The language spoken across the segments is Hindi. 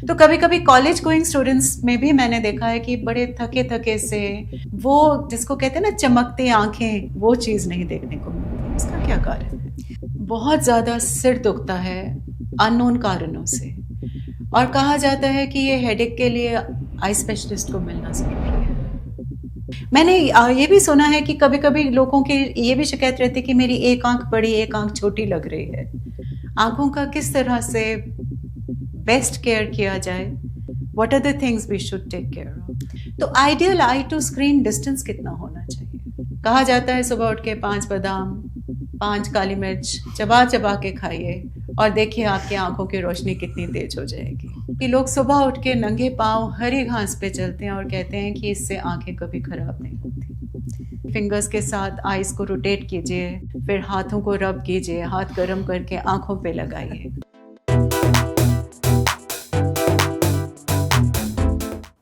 तो कभी कभी कॉलेज गोइंग स्टूडेंट्स में भी मैंने देखा है कि बड़े थके थके से, वो जिसको कहते हैं ना चमकती आंखें, वो चीज़ नहीं देखने को मिलती। इसका क्या कारण है? बहुत ज़्यादा सिर दुखता है अननोन कारणों से, और कहा जाता है कि ये हेडेक के लिए आई स्पेशलिस्ट को मिलना ज़रूरी है। मैंने ये भी सुना है कि कभी कभी लोगों की ये भी शिकायत रहती है कि मेरी एक आंख बड़ी, एक आंख छोटी लग रही है। आंखों का किस तरह से बेस्ट केयर किया जाए, what are the things we should take care of. तो ideal eye to screen distance कितना होना चाहिए? कहा जाता है सुबह उठ के 5 बादाम, 5 काली मिर्च चबा चबा के खाइए और देखिए आपकी आंखों की रोशनी कितनी तेज हो जाएगी। कि लोग सुबह उठ के नंगे पांव हरी घास पे चलते हैं और कहते हैं कि इससे आंखें कभी खराब नहीं होती। फिंगर्स के साथ आईज को रोटेट कीजिए, फिर हाथों को रब कीजिए, हाथ गर्म करके आंखों पे लगाइए।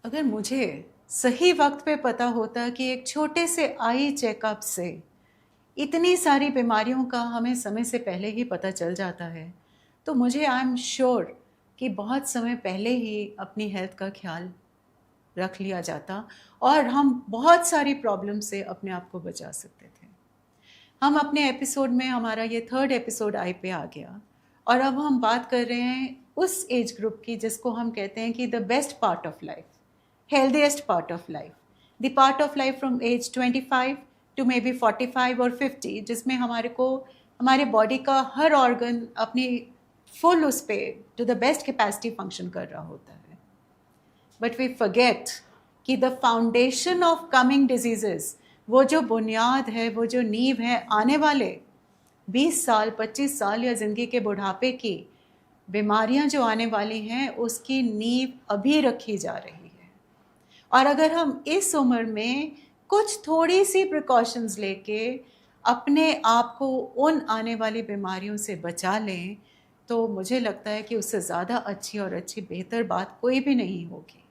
अगर मुझे सही वक्त पे पता होता कि एक छोटे से आई चेकअप से इतनी सारी बीमारियों का हमें समय से पहले ही पता चल जाता है, तो मुझे आई एम श्योर कि बहुत समय पहले ही अपनी हेल्थ का ख्याल रख लिया जाता और हम बहुत सारी प्रॉब्लम से अपने आप को बचा सकते थे। हम अपने एपिसोड में, हमारा ये 3rd एपिसोड आई पे आ गया, और अब हम बात कर रहे हैं उस एज ग्रुप की जिसको हम कहते हैं कि the best part of life, healthiest part of life, the part of life from age 25 to maybe 45 और 50, जिसमें हमारे बॉडी का हर ऑर्गन अपनी फुल उस पे to the best capacity function कर रहा होता है। बट वी फॉरगेट कि the foundation of coming diseases, वो जो बुनियाद है, वो जो नींव है, आने वाले 20 साल 25 साल या ज़िंदगी के बुढ़ापे की बीमारियां जो आने वाली हैं, उसकी नींव अभी रखी जा रही है। और अगर हम इस उम्र में कुछ थोड़ी सी प्रिकॉशंस लेके अपने आप को उन आने वाली बीमारियों से बचा लें, तो मुझे लगता है कि उससे ज़्यादा अच्छी और अच्छी बेहतर बात कोई भी नहीं होगी।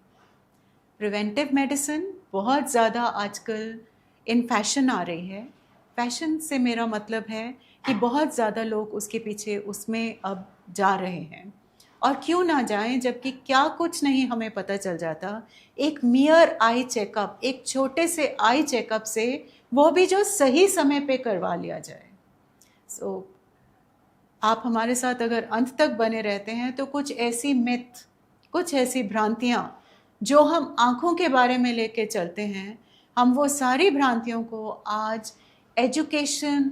प्रिवेंटिव मेडिसिन बहुत ज़्यादा आजकल इन फैशन आ रही है। फैशन से मेरा मतलब है कि बहुत ज़्यादा लोग उसके पीछे, उसमें अब जा रहे हैं। और क्यों ना जाएं, जबकि क्या कुछ नहीं हमें पता चल जाता एक मियर आई चेकअप, एक छोटे से आई चेकअप से, वो भी जो सही समय पे करवा लिया जाए। आप हमारे साथ अगर अंत तक बने रहते हैं तो कुछ ऐसी मिथ, कुछ ऐसी भ्रांतियाँ जो हम आँखों के बारे में लेके चलते हैं, हम वो सारी भ्रांतियों को आज एजुकेशन,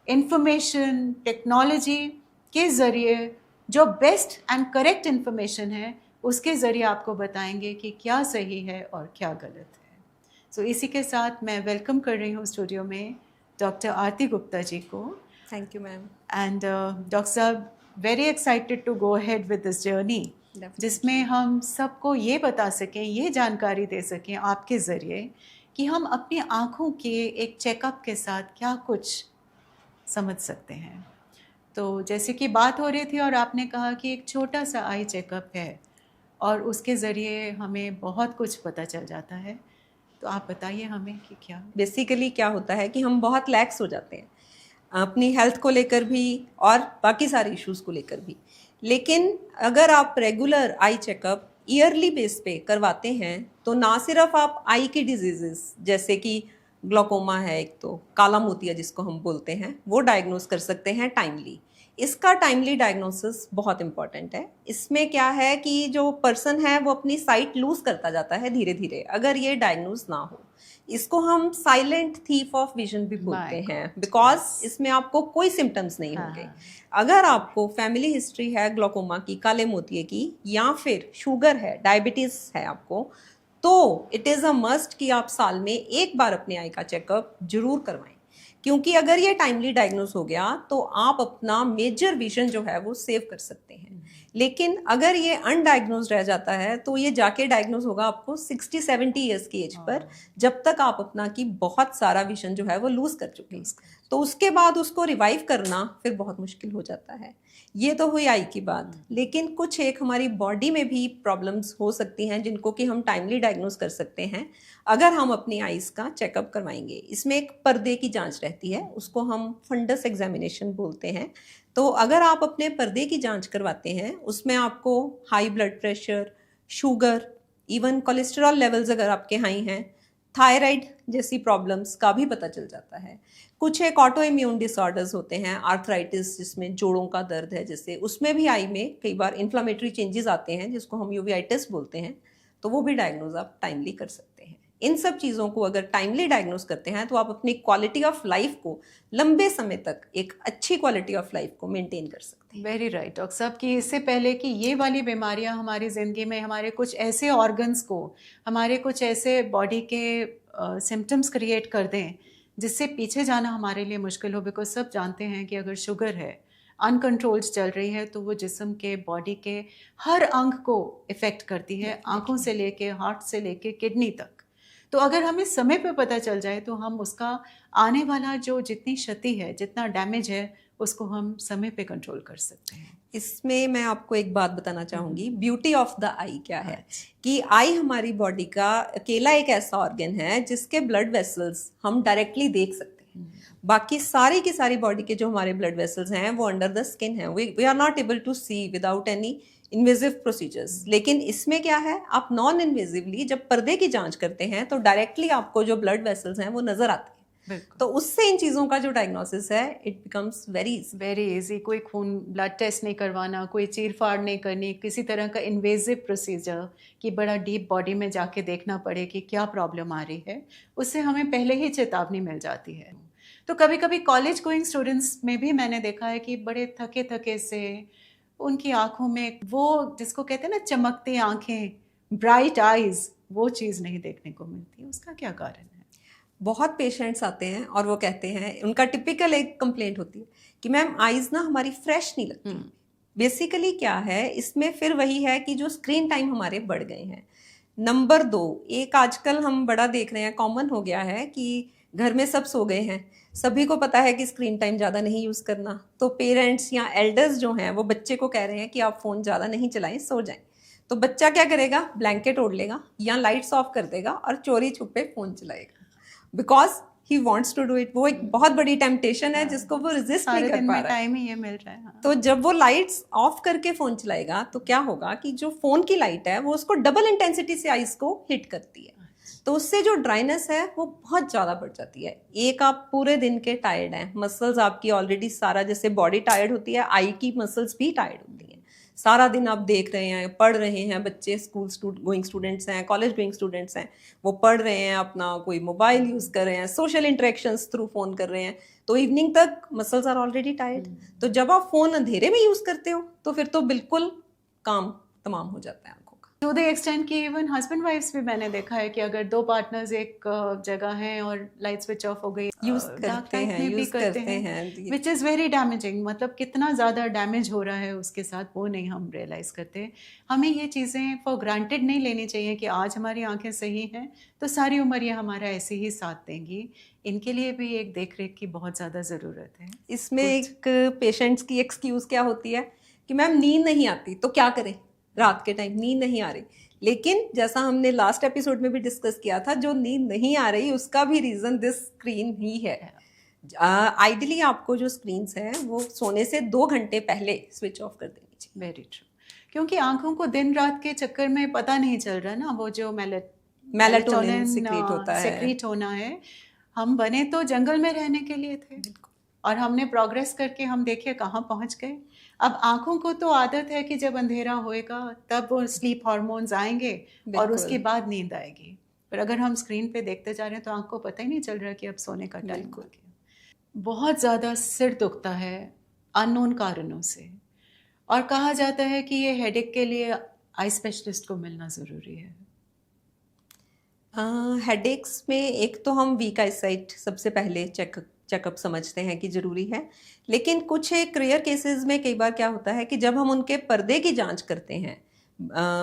इंफॉर्मेशन, टेक्नोलॉजी के ज़रिए, जो बेस्ट एंड करेक्ट इन्फॉर्मेशन है, उसके ज़रिए आपको बताएंगे कि क्या सही है और क्या गलत है। इसी के साथ मैं वेलकम कर रही हूँ स्टूडियो में डॉक्टर आरती गुप्ता जी को। Thank you ma'am. And doctor साहब, very excited to go ahead with this journey, जिसमें हम सबको ये बता सकें, ये जानकारी दे सकें आपके ज़रिए कि हम अपनी आँखों के एक चेकअप के साथ क्या कुछ समझ सकते हैं। तो जैसे कि बात हो रही थी और आपने कहा कि एक छोटा सा आई चेकअप है और उसके ज़रिए हमें बहुत कुछ पता चल जाता है, तो आप बताइए हमें कि क्या बेसिकली क्या होता है कि हम बहुत लैक्स हो जाते हैं अपनी हेल्थ को लेकर भी और बाकी सारे इश्यूज़ को लेकर भी। लेकिन अगर आप regular eye checkup yearly base पे करवाते हैं तो ना सिर्फ आप आई की डिजीजेस जैसे कि ग्लोकोमा है, एक तो काला मोतिया जिसको हम बोलते हैं, वो डायग्नोस कर सकते हैं टाइमली। इसका टाइमली डायग्नोसिस बहुत इंपॉर्टेंट है। इसमें क्या है कि जो पर्सन है वो अपनी साइट लूज करता जाता है धीरे धीरे अगर ये डायग्नोस ना हो। इसको हम साइलेंट थीफ ऑफ विजन भी बोलते हैं, बिकॉज इसमें आपको कोई सिम्टम्स नहीं होंगे। अगर आपको फैमिली हिस्ट्री है ग्लोकोमा की, काले मोतिये की, या फिर शुगर है, डायबिटीज है आपको, तो इट इज़ अ मस्ट कि आप साल में एक बार अपने आई का चेकअप जरूर करवाएं। क्योंकि अगर ये टाइमली डायग्नोस हो गया तो आप अपना मेजर विजन जो है वो सेव कर सकते हैं। लेकिन अगर ये अनडायग्नोज रह जाता है तो ये जाके डायग्नोज होगा आपको 60-70 ईयर्स की एज पर, जब तक आप अपना की बहुत सारा विजन जो है वो लूज कर चुके हैं। तो उसके बाद उसको रिवाइव करना फिर बहुत मुश्किल हो जाता है। ये तो हुई आई की बात, लेकिन कुछ एक हमारी बॉडी में भी प्रॉब्लम्स हो सकती हैं जिनको कि हम टाइमली डायग्नोस कर सकते हैं अगर हम अपनी आईज का चेकअप करवाएंगे। इसमें एक पर्दे की जांच रहती है, उसको हम फंडस एग्जामिनेशन बोलते हैं। तो अगर आप अपने पर्दे की जांच करवाते हैं, उसमें आपको high blood pressure, sugar, even cholesterol levels अगर आपके हाई हैं, थायराइड जैसी प्रॉब्लम्स का भी पता चल जाता है। कुछ एक ऑटो इम्यून डिसऑर्डर्स होते हैं, आर्थराइटिस जिसमें जोड़ों का दर्द है जैसे, उसमें भी आई में कई बार इन्फ्लामेटरी चेंजेस आते हैं जिसको हम यूवेइटिस बोलते हैं, तो वो भी डायग्नोज आप टाइमली कर सकते हैं। इन सब चीज़ों को अगर टाइमली डायग्नोज करते हैं तो आप अपनी क्वालिटी ऑफ लाइफ को लंबे समय तक, एक अच्छी क्वालिटी ऑफ लाइफ को मेंटेन कर सकते हैं। वेरी राइट डॉक्टर साहब कि इससे पहले कि ये वाली बीमारियां हमारी ज़िंदगी में हमारे कुछ ऐसे ऑर्गन्स को, हमारे कुछ ऐसे बॉडी के सिम्टम्स क्रिएट कर दें जिससे पीछे जाना हमारे लिए मुश्किल हो। बिकॉज सब जानते हैं कि अगर शुगर है, अनकंट्रोल्ड चल रही है, तो वो जिस्म के, बॉडी के हर अंग को इफ़ेक्ट करती है, आँखों से लेके, हार्ट से लेके, किडनी तक। तो अगर हमें समय पे पता चल जाए तो हम उसका आने वाला जो जितनी क्षति है, जितना डैमेज है, उसको हम समय पे कंट्रोल कर सकते हैं। इसमें मैं आपको एक बात बताना चाहूँगी, ब्यूटी ऑफ द आई क्या है कि आई हमारी बॉडी का अकेला एक ऐसा ऑर्गन है जिसके ब्लड वेसल्स हम डायरेक्टली देख सकते हैं। बाकी सारी की सारी बॉडी के जो हमारे ब्लड वेसल्स हैं वो अंडर द स्किन है, we are not able to see without any invasive procedures. लेकिन इसमें क्या है, आप नॉन इन्वेजिवली जब पर्दे की जांच करते हैं तो डायरेक्टली आपको जो ब्लड वेसल्स हैं वो नजर आते हैं। तो उससे इन चीज़ों का जो डायग्नोसिस है इट बिकम्स वेरी इजी। कोई खून ब्लड टेस्ट नहीं करवाना, कोई चीर फाड़ नहीं करनी, किसी तरह का इन्वेजिव प्रोसीजर कि बड़ा डीप बॉडी में जाके देखना पड़े कि क्या प्रॉब्लम आ रही है, उससे हमें पहले ही चेतावनी मिल जाती है। तो कभी कभी कॉलेज गोइंग स्टूडेंट्स में भी मैंने देखा है कि बड़े थके थके से उनकी आंखों में वो जिसको कहते हैं ना चमकती आंखें, ब्राइट आईज, वो चीज़ नहीं देखने को मिलती। उसका क्या कारण है? बहुत पेशेंट्स आते हैं और वो कहते हैं, उनका टिपिकल एक कंप्लेंट होती है कि मैम आईज ना हमारी फ्रेश नहीं लगती। बेसिकली क्या है इसमें, फिर वही है कि जो स्क्रीन टाइम हमारे बढ़ गए हैं। नंबर 2, एक आजकल हम बड़ा देख रहे हैं, कॉमन हो गया है कि घर में सब सो गए हैं, सभी को पता है कि स्क्रीन टाइम ज़्यादा नहीं यूज़ करना, तो पेरेंट्स या एल्डर्स जो हैं वो बच्चे को कह रहे हैं कि आप फ़ोन ज़्यादा नहीं चलाएं, सो जाएं। तो बच्चा क्या करेगा, ब्लैंकेट ओढ़ लेगा या लाइट्स ऑफ कर देगा और चोरी छुपे फ़ोन चलाएगा, because he wants to do it. वो एक बहुत बड़ी टेम्पटेशन है जिसको वो रेजिस्ट नहीं कर पा रहा है। टाइम ही ये मिल रहा है। हाँ। तो जब वो लाइट्स ऑफ करके फ़ोन चलाएगा तो क्या होगा कि जो फ़ोन की लाइट है वो उसको डबल इंटेंसिटी से आइज को हिट करती है, तो उससे जो ड्राइनेस है वो बहुत ज़्यादा बढ़ जाती है। एक, आप पूरे दिन के टायर्ड हैं, मसल्स आपकी ऑलरेडी, सारा जैसे बॉडी टायर्ड होती है, आई की मसल्स भी टायर्ड होती हैं। सारा दिन आप देख रहे हैं, पढ़ रहे हैं, बच्चे स्कूल गोइंग स्टूडेंट्स हैं, कॉलेज गोइंग स्टूडेंट्स हैं, वो पढ़ रहे हैं, अपना कोई मोबाइल यूज़ कर रहे हैं, सोशल इंटरेक्शंस थ्रू फ़ोन कर रहे हैं, तो इवनिंग तक मसल्स आर ऑलरेडी टायर्ड। तो जब आप फ़ोन अंधेरे में यूज़ करते हो तो फिर तो बिल्कुल काम तमाम हो जाता है। टू द एक्सटेंट कि इवन हस्बैंड वाइफ्स भी मैंने देखा है कि अगर दो पार्टनर्स एक जगह हैं और लाइट स्विच ऑफ हो गई, यूज करते हैं, विच इज़ वेरी डैमेजिंग। मतलब कितना ज़्यादा डैमेज हो रहा है उसके साथ, वो नहीं हम रियलाइज़ करते। हमें ये चीज़ें फॉर ग्रांटेड नहीं लेनी चाहिए कि आज हमारी आंखें सही हैं तो सारी उम्र ये हमारा ऐसे ही साथ देंगी। इनके लिए भी एक देख रेख की बहुत ज़्यादा ज़रूरत है। इसमें एक पेशेंट्स की एक्सक्यूज़ क्या होती है कि मैम नींद नहीं आती, तो क्या करें, रात के टाइम नींद नहीं आ रही। लेकिन जैसा हमने लास्ट एपिसोड में भी डिस्कस किया था, जो नींद नहीं आ रही उसका भी रीज़न दिस स्क्रीन ही है। आइडियली आपको जो स्क्रीन्स हैं वो सोने से 2 घंटे पहले स्विच ऑफ कर देनी चाहिए। वेरी ट्रू, क्योंकि आंखों को दिन रात के चक्कर में पता नहीं चल रहा ना, वो जो मेलाटोनिन सिक्रीट होना है। हम बने तो जंगल में रहने के लिए थे और हमने प्रोग्रेस करके हम देखिए कहाँ पहुँच गए। अब आंखों को तो आदत है कि जब अंधेरा होएगा तब वो स्लीप हार्मोन्स आएंगे और उसके बाद नींद आएगी। पर अगर हम स्क्रीन पे देखते जा रहे हैं तो आंख को पता ही नहीं चल रहा कि अब सोने का टाइम हो गया। बहुत ज़्यादा सिर दुखता है अननोन कारणों से, और कहा जाता है कि ये हेडेक के लिए आई स्पेशलिस्ट को मिलना ज़रूरी है। हेडेक्स में एक तो हम वीक आई साइट सबसे पहले चेकअप समझते हैं कि ज़रूरी है, लेकिन कुछ एक रेयर केसेस में कई बार क्या होता है कि जब हम उनके पर्दे की जांच करते हैं,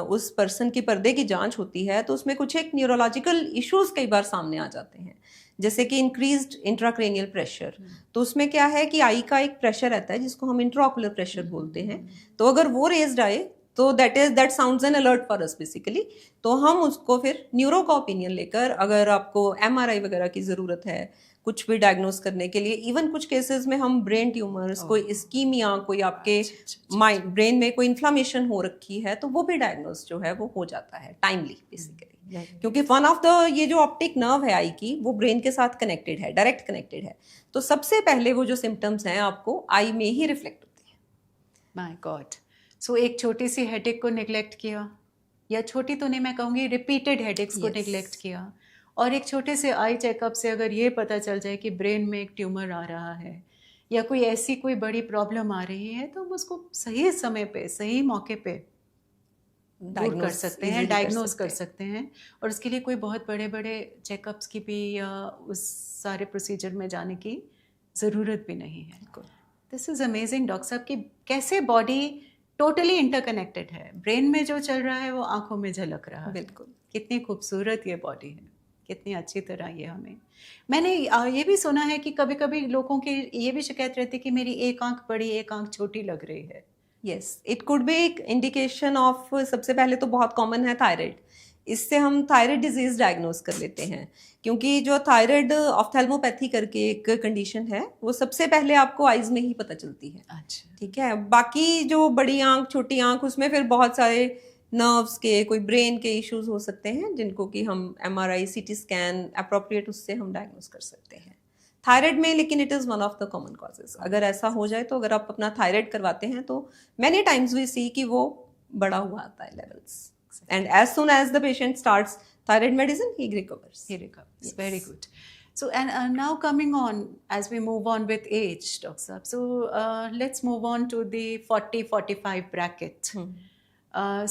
उस पर्सन की पर्दे की जांच होती है तो उसमें कुछ एक न्यूरोलॉजिकल इश्यूज कई बार सामने आ जाते हैं, जैसे कि इंक्रीज्ड इंट्राक्रेनियल प्रेशर, तो उसमें क्या है कि आई का एक प्रेशर रहता है जिसको हम इंट्राओकुलर प्रेशर बोलते हैं, तो अगर वो रेज्ड आए तो that sounds N alert for us basically. तो हम उसको फिर न्यूरो का ओपिनियन लेकर, अगर आपको एमआरआई वगैरह की ज़रूरत है कुछ भी डायग्नोस करने के लिए, इवन कुछ केसेस में हम ब्रेन ट्यूमर्स, कोई इस्कीमिया, कोई आपके माइंड ब्रेन में कोई इन्फ्लामेशन हो रखी है, तो वो भी डायग्नोस जो है वो हो जाता है टाइमली बेसिकली, क्योंकि वन ऑफ द ये जो ऑप्टिक नर्व है आई की वो ब्रेन के साथ कनेक्टेड है, डायरेक्ट कनेक्टेड है, तो सबसे पहले वो जो सिम्टम्स हैं आपको आई में ही रिफ्लेक्ट होते हैं। My God. सो एक छोटी सी हेडेक को निगलेक्ट किया, या छोटी तो नहीं, मैं कहूँगी रिपीटेड हेडेक्स को निगलेक्ट किया, और एक छोटे से आई चेकअप से अगर ये पता चल जाए कि ब्रेन में एक ट्यूमर आ रहा है या कोई ऐसी कोई बड़ी प्रॉब्लम आ रही है, तो हम उसको सही समय पे सही मौके पे दूर कर सकते हैं, डायग्नोज कर सकते हैं। और उसके लिए कोई बहुत बड़े बड़े चेकअप्स की भी या उस सारे प्रोसीजर में जाने की ज़रूरत भी नहीं है। दिस इज़ अमेजिंग डॉक्टर साहब कि कैसे बॉडी टोटली इंटरकनेक्टेड है, ब्रेन में जो चल रहा है वो आंखों में झलक रहा है। बिल्कुल, कितनी खूबसूरत ये बॉडी है, कितनी अच्छी तरह ये हमें। मैंने ये भी सुना है कि कभी कभी लोगों की ये भी शिकायत रहती है कि मेरी एक आंख बड़ी एक आंख छोटी लग रही है। यस, इट कुड बी एक इंडिकेशन ऑफ, सबसे पहले तो बहुत कॉमन है थायराइड, इससे हम थायराइड डिजीज डायग्नोज कर लेते हैं, क्योंकि जो थायराइड ऑफ्थेल्मोपैथी करके एक कंडीशन है वो सबसे पहले आपको आइज में ही पता चलती है। अच्छा, ठीक है, बाकी जो बड़ी आंख छोटी आंख उसमें फिर बहुत सारे नर्व्स के, कोई ब्रेन के इश्यूज हो सकते हैं जिनको कि हम एमआरआई, सीटी स्कैन अप्रोप्रिएट उससे हम डायग्नोज कर सकते हैं। थायराइड में लेकिन it is one of the common causes. अगर ऐसा हो जाए तो अगर आप अपना थायराइड करवाते हैं तो मैनी टाइम्स वी सी कि वो बड़ा हुआ आता है levels, and as soon as the patient starts thyroid medicine, he recovers. Yes. Very good. So, and now coming on, as we move on with age, Dr. Saab, so let's move on to the 40-45 bracket.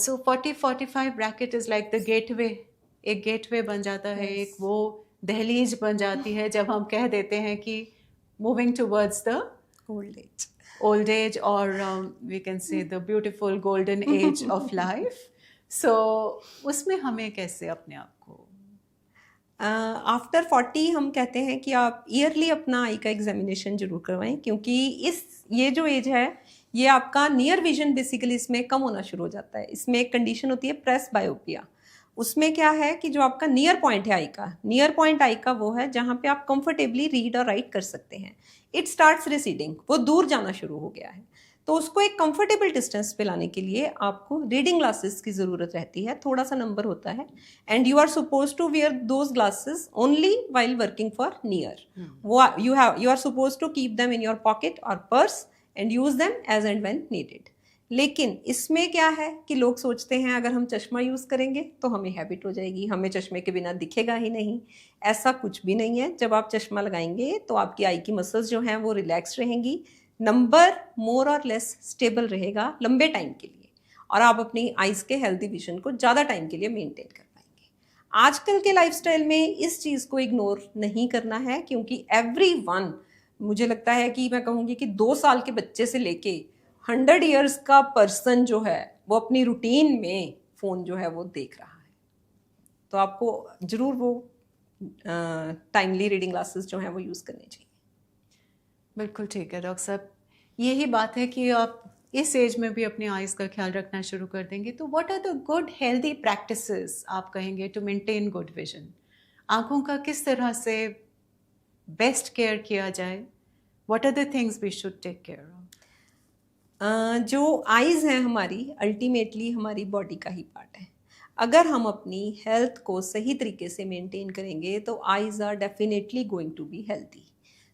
So 40-45 bracket is like the gateway. एक gateway बन जाता है, एक वो दहलीज बन जाती है जब हम कह देते हैं कि moving towards the old age, or we can say the beautiful golden age of life. So उसमें हमें कैसे अपने आप को आफ्टर 40 हम कहते हैं कि आप ईयरली अपना आई का एग्जामिनेशन जरूर करवाएं, क्योंकि ये जो एज है ये आपका नियर विजन बेसिकली इसमें कम होना शुरू हो जाता है। इसमें एक कंडीशन होती है प्रेस बायोपिया। उसमें क्या है कि जो आपका नियर पॉइंट है आई का, नियर पॉइंट आई का वो है जहाँ पे आप कंफर्टेबली रीड और राइट कर सकते हैं। इट स्टार्ट्स रिसीडिंग, वो दूर जाना शुरू हो गया है, तो उसको एक कंफर्टेबल डिस्टेंस पे लाने के लिए आपको रीडिंग ग्लासेस की ज़रूरत रहती है। थोड़ा सा नंबर होता है, and you are suppose to wear those glasses only while working for near. वो you are suppose to keep them in your pocket और purse and use them as and when needed. लेकिन इसमें क्या है कि लोग सोचते हैं अगर हम चश्मा यूज़ करेंगे तो हमें हैबिट हो जाएगी, हमें चश्मे के बिना दिखेगा ही नहीं। ऐसा कुछ भी नहीं है। जब आप चश्मा लगाएंगे तो आपकी आई की मसल्स जो हैं वो रिलैक्स रहेंगी, नंबर मोर और लेस स्टेबल रहेगा लंबे टाइम के लिए, और आप अपनी आइज के हेल्दी विजन को ज़्यादा टाइम के लिए मेंटेन कर पाएंगे। आजकल के लाइफस्टाइल में इस चीज़ को इग्नोर नहीं करना है, क्योंकि एवरीवन, मुझे लगता है कि मैं कहूँगी कि 2 साल के बच्चे से लेके 100 ईयर्स का पर्सन जो है वो अपनी रूटीन में फ़ोन जो है वो देख रहा है। तो आपको ज़रूर वो टाइमली रीडिंग ग्लासेस जो हैं वो यूज़ करने चाहिए। बिल्कुल ठीक है डॉक्टर साहब। यही बात है कि आप इस एज में भी अपनी आइज का ख्याल रखना शुरू कर देंगे, तो what are the good healthy practices आप कहेंगे टू मेंटेन गुड विजन? आंखों का किस तरह से बेस्ट केयर किया जाए? What are the things we should take care of? जो आइज़ हैं हमारी, अल्टीमेटली हमारी बॉडी का ही पार्ट है। अगर हम अपनी हेल्थ को सही तरीके से मेंटेन करेंगे तो eyes are definitely going to be healthy.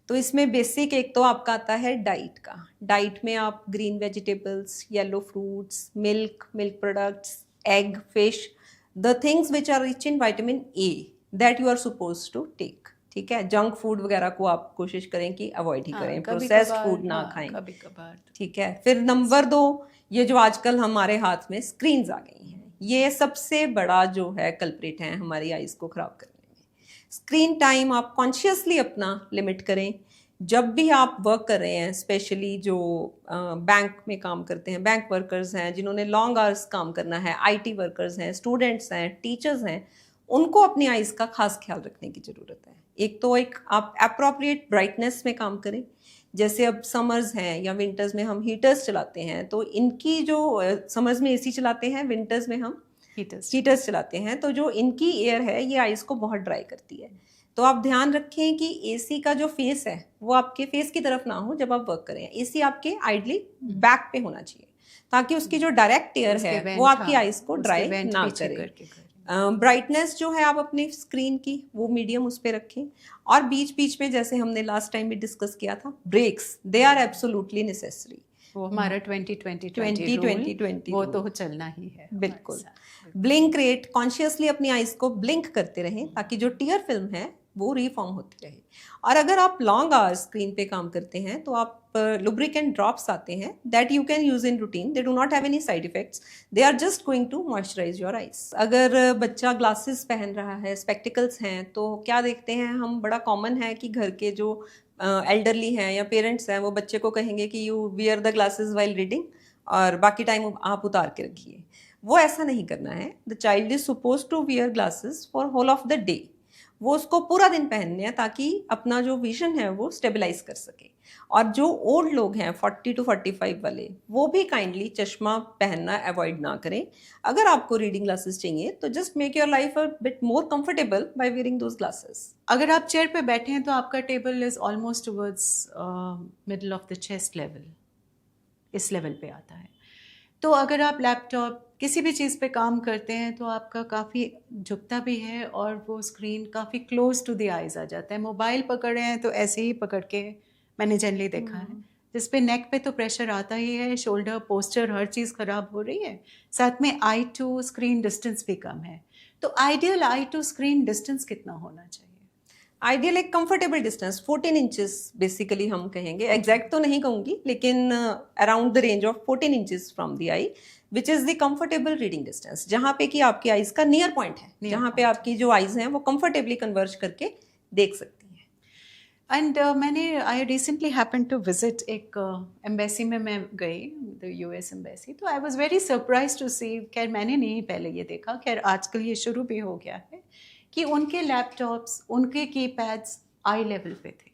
तो इसमें बेसिक एक तो आपका आता है डाइट का। डाइट में आप green vegetables, yellow fruits, milk products, egg, fish, the things which are rich in vitamin A that you are suppose to take. ठीक है, जंक फूड वगैरह को आप कोशिश करें कि अवॉइड ही करें, प्रोसेस्ड फूड ना खाएं कभी कभार। ठीक है। फिर नंबर 2, ये जो आजकल हमारे हाथ में स्क्रीन्स आ गई हैं, ये सबसे बड़ा जो है कल्प्रिट है हमारी आइज़ को ख़राब करने में। स्क्रीन टाइम आप कॉन्शियसली अपना लिमिट करें। जब भी आप वर्क कर रहे हैं, स्पेशली जो बैंक में काम करते हैं, बैंक वर्कर्स हैं जिन्होंने लॉन्ग आवर्स काम करना है, IT वर्कर्स हैं, स्टूडेंट्स हैं, टीचर्स हैं, उनको अपनी आइज़ का खास ख्याल रखने की ज़रूरत है। एक तो एक आप अप्रोप्रिएट ब्राइटनेस में काम करें, जैसे अब समर्स हैं या विंटर्स में हम हीटर्स चलाते हैं, तो इनकी जो समर्स में एसी चलाते हैं, विंटर्स में हम हीटर्स चलाते हैं, तो जो इनकी एयर है ये आइज को बहुत ड्राई करती है। तो आप ध्यान रखें कि एसी का जो फेस है वो आपके फेस की तरफ ना हो जब आप वर्क करें। एसी आपके आइडली बैक पे होना चाहिए ताकि उसकी जो डायरेक्ट एयर है वो आपकी आइज को ड्राई ना करे। ब्राइटनेस जो है आप अपनी स्क्रीन की वो मीडियम उस पर रखें, और बीच बीच में जैसे हमने लास्ट टाइम भी डिस्कस किया था, breaks they are absolutely necessary. वो हमारा 20-20-20 वो तो चलना ही है। बिल्कुल। ब्लिंक रेट, कॉन्शियसली अपनी आइज को ब्लिंक करते रहें ताकि जो टीयर फिल्म है वो रिफॉर्म होती रहे। और अगर आप लॉन्ग आवर्स स्क्रीन पे काम करते हैं तो आप लुब्रिकेंट ड्रॉप्स आते हैं that you can use in routine, they do not have any side effects, they are just going to moisturise your eyes. अगर बच्चा ग्लासेस पहन रहा है, स्पेक्टिकल्स हैं, तो क्या देखते हैं हम, बड़ा कॉमन है कि घर के जो एल्डरली हैं या पेरेंट्स हैं वो बच्चे को कहेंगे कि you wear the glasses while reading और बाकी टाइम आप उतार के रखिए। वो ऐसा नहीं करना है। The child is suppose to wear glasses for whole of the day. वो उसको पूरा दिन पहनने हैं ताकि अपना जो विजन है वो स्टेबलाइज कर सके। और जो ओल्ड लोग हैं 40 to 45 वाले, वो भी काइंडली चश्मा पहनना अवॉइड ना करें। अगर आपको रीडिंग ग्लासेस चाहिए तो just make your life a bit more comfortable by wearing those glasses. अगर आप चेयर पे बैठे हैं तो आपका table is almost towards middle of the chest level, इस लेवल पे आता है। तो अगर आप लैपटॉप किसी भी चीज़ पे काम करते हैं तो आपका काफ़ी झुकता भी है और वो स्क्रीन काफ़ी क्लोज टू द आइज आ जाता है। मोबाइल पकड़े हैं तो ऐसे ही पकड़ के मैंने जनरली देखा है, जिस पे नेक पे तो प्रेशर आता ही है, शोल्डर, पोस्चर, हर चीज़ ख़राब हो रही है। साथ में आई टू स्क्रीन डिस्टेंस भी कम है। तो ideal eye to screen distance कितना होना चाहिए? आइडियल एक कंफर्टेबल डिस्टेंस 14 इंचेस बेसिकली हम कहेंगे, एग्जैक्ट तो नहीं कहूँगी लेकिन around the range of 14 inches from the I, which is the comfortable reading distance, जहाँ पे कि आपकी आइज का नियर पॉइंट है, जहाँ पे आपकी जो आइज हैं वो कंफर्टेबली कन्वर्ज करके देख सकती हैं। And I recently happen to visit एक एम्बेसी में मैं गई, द US एम्बेसी। तो I was very surprise to see, खैर मैंने नहीं पहले ये देखा, खैर आजकल ये शुरू भी हो गया है कि उनके लैपटॉप्स, उनके कीपैड्स आई लेवल पे थे।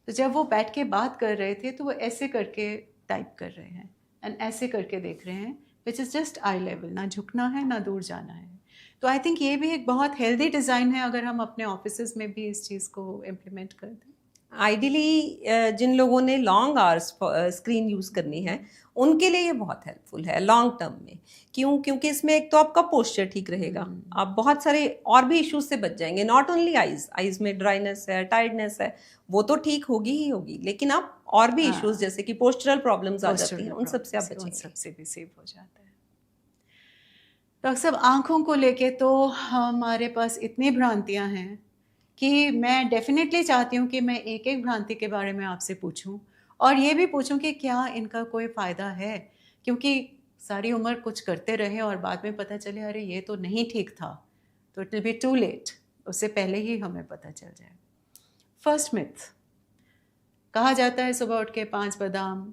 तो जब वो बैठ के बात कर रहे थे तो वो ऐसे करके टाइप कर रहे हैं एंड ऐसे करके देख रहे हैं, which is just I level, ना झुकना है ना दूर जाना है। तो आई थिंक ये भी एक बहुत हेल्दी डिज़ाइन है अगर हम अपने ऑफिसेज में भी इस चीज़ को इम्प्लीमेंट कर दें। आइडियली जिन लोगों ने लॉन्ग आवर्स स्क्रीन यूज़ करनी है उनके लिए ये बहुत हेल्पफुल है लॉन्ग टर्म में। क्यों? क्योंकि इसमें एक तो आपका पोस्चर ठीक रहेगा, आप बहुत सारे और भी इश्यूज से बच जाएंगे। नॉट ओनली आइज में ड्राइनेस है, टायर्डनेस है, वो तो ठीक होगी ही होगी, लेकिन आप और भी इश्यूज जैसे कि पोस्चरल प्रॉब्लम्स आ जाती हैं, उन सबसे आप बचेंगे, उन सबसे भी सेव हो जाता है। डॉक्टर साहब, आँखों को लेके तो हमारे पास इतनी भ्रांतियाँ हैं कि मैं डेफिनेटली चाहती हूँ कि मैं एक एक भ्रांति के बारे में आपसे पूछूं और ये भी पूछूं कि क्या इनका कोई फ़ायदा है, क्योंकि सारी उम्र कुछ करते रहे और बाद में पता चले अरे ये तो नहीं ठीक था, तो it will be too late, उससे पहले ही हमें पता चल जाए। फर्स्ट मिथ, कहा जाता है सुबह उठ के 5 बादाम,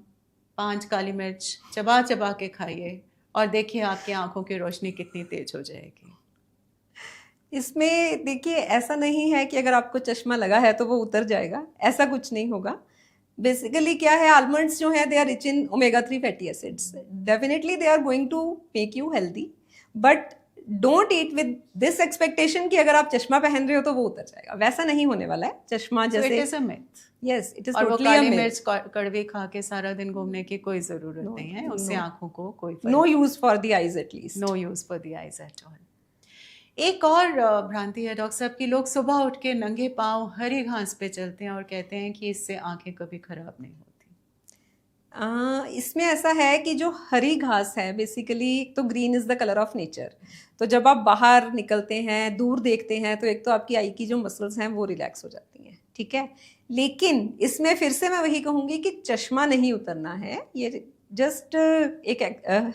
5 काली मिर्च चबा चबा के खाइए और देखिए आपकी आंखों की रोशनी कितनी तेज हो जाएगी। इसमें देखिए ऐसा नहीं है कि अगर आपको चश्मा लगा है तो वो उतर जाएगा, ऐसा कुछ नहीं होगा। बेसिकली क्या है, आलमंड्स जो है they are rich in omega 3 fatty acids, definitely they are going to make you healthy, but don't eat with this expectation कि अगर आप चश्मा पहन रहे हो तो वो उतर जाएगा, वैसा नहीं होने वाला है। चश्मा जैसे it is a myth. Yes, it is और वो टोटली अ काली मिथ। मिर्च कड़वे खा के सारा दिन घूमने की कोई जरूरत नहीं है, उससे आंखों को कोई no use for the eyes at least, no use for the eyes at all. एक और भ्रांति है डॉक्टर साहब की, लोग सुबह उठ के नंगे पांव हरी घास पे चलते हैं और कहते हैं कि इससे आंखें कभी खराब नहीं होती। इसमें ऐसा है कि जो हरी घास है बेसिकली तो green is the colour of nature, तो जब आप बाहर निकलते हैं, दूर देखते हैं, तो एक तो आपकी आई की जो मसल्स हैं वो रिलैक्स हो जाती हैं, ठीक है। लेकिन इसमें फिर से मैं वही कहूँगी कि चश्मा नहीं उतरना है, ये जस्ट एक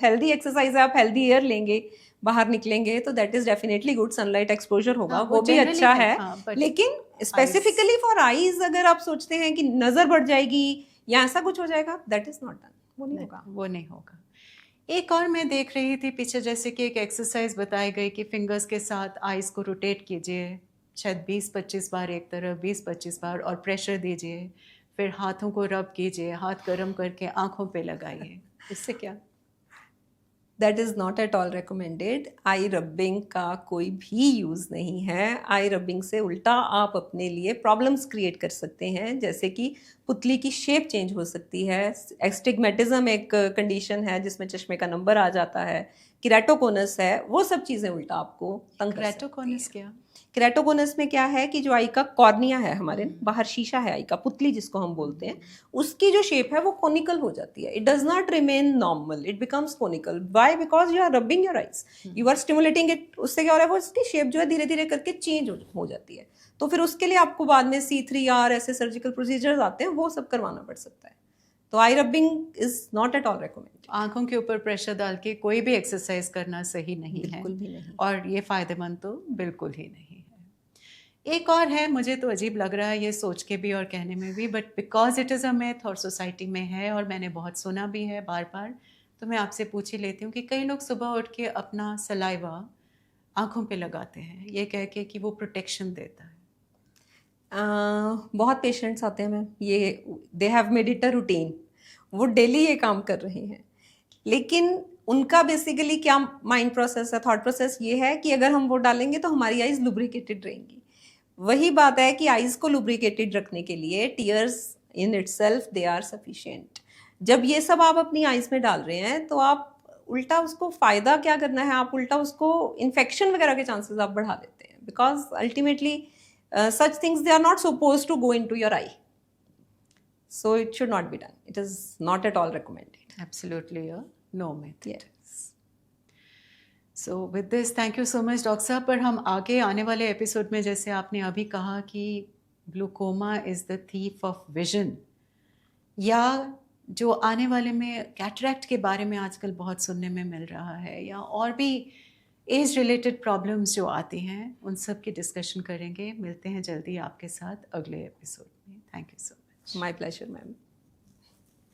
हेल्दी एक्सरसाइज है। आप हेल्दी एयर लेंगे, बाहर निकलेंगे तो that is definitely good, sunlight exposure होगा, हाँ, वो भी अच्छा है। लेकिन स्पेसिफिकली फॉर आईज अगर आप सोचते हैं कि नजर बढ़ जाएगी या ऐसा कुछ हो जाएगा, दैट इज नॉट डन, वो नहीं होगा, वो नहीं होगा। एक और मैं देख रही थी पीछे, जैसे कि एक एक्सरसाइज बताई गई कि फिंगर्स के साथ आईज को रोटेट कीजिए शायद 20-25 बार एक तरफ, 20-25 बार, और प्रेशर दीजिए, फिर हाथों को रब कीजिए, हाथ गर्म करके आँखों पे लगाइए। इससे क्या? That is not at all recommended. I rubbing का कोई भी यूज़ नहीं है। आई रबिंग से उल्टा आप अपने लिए प्रॉब्लम्स क्रिएट कर सकते हैं, जैसे कि पुतली की शेप चेंज हो सकती है, एस्टिग्मेटिज्म एक कंडीशन है जिसमें चश्मे का नंबर आ जाता है, किरेटोकोनस है, वो सब चीज़ें उल्टा आपको तंग कर सकती क्रेटोकोनस हैं। क्या? केराटोकोनस में क्या है कि जो आई का कॉर्निया है, हमारे बाहर शीशा है आई का, पुतली जिसको हम बोलते हैं, उसकी जो शेप है वो कोनिकल हो जाती है। It does not remain normal, it becomes conical. Why? Because you are rubbing your eyes, you are stimulating it. उससे क्या हो रहा है, वो उसकी शेप जो है धीरे धीरे करके चेंज हो जाती है। तो फिर उसके लिए आपको बाद में C3R ऐसे सर्जिकल प्रोसीजर्स आते हैं, वो सब करवाना पड़ सकता है। तो eye rubbing is not at all recommended. आंखों के ऊपर प्रेशर डाल के कोई भी एक्सरसाइज करना सही नहीं है, बिल्कुल भी नहीं। और ये फ़ायदेमंद तो बिल्कुल ही नहीं है। एक और है, मुझे तो अजीब लग रहा है ये सोच के भी और कहने में भी, but because it is a myth और सोसाइटी में है और मैंने बहुत सुना भी है बार बार, तो मैं आपसे पूछ ही लेती हूँ कि कई लोग सुबह उठ के अपना सलाइवा आंखों पे लगाते हैं, ये कह के कि वो प्रोटेक्शन देता है। बहुत पेशेंट्स आते हैं मैम, ये they have made it a routine, वो डेली ये काम कर रहे हैं, लेकिन उनका बेसिकली क्या माइंड प्रोसेस है, थॉट प्रोसेस ये है कि अगर हम वो डालेंगे तो हमारी आइज लुब्रिकेटेड रहेंगी। वही बात है कि आइज को लुब्रिकेटेड रखने के लिए tears in itself they are sufficient. जब ये सब आप अपनी आइज में डाल रहे हैं तो आप उल्टा उसको फायदा क्या करना है, आप उल्टा उसको इन्फेक्शन वगैरह के चांसेस आप बढ़ा देते हैं, because ultimately such things, they are not supposed to go into your eye, so it should not be done. It is not at all recommended. Absolutely a no myth. Yes. So with this, thank you so much doctor साहब। पर हम आगे आने वाले एपिसोड में, जैसे आपने अभी कहा कि glaucoma is the thief of vision, या जो आने वाले में कैटरैक्ट के बारे में आजकल बहुत सुनने में मिल रहा है, या और भी एज रिलेटेड प्रॉब्लम्स जो आती हैं, उन सब की डिस्कशन करेंगे। मिलते हैं जल्दी आपके साथ अगले एपिसोड में। Thank you so much. My pleasure, ma'am.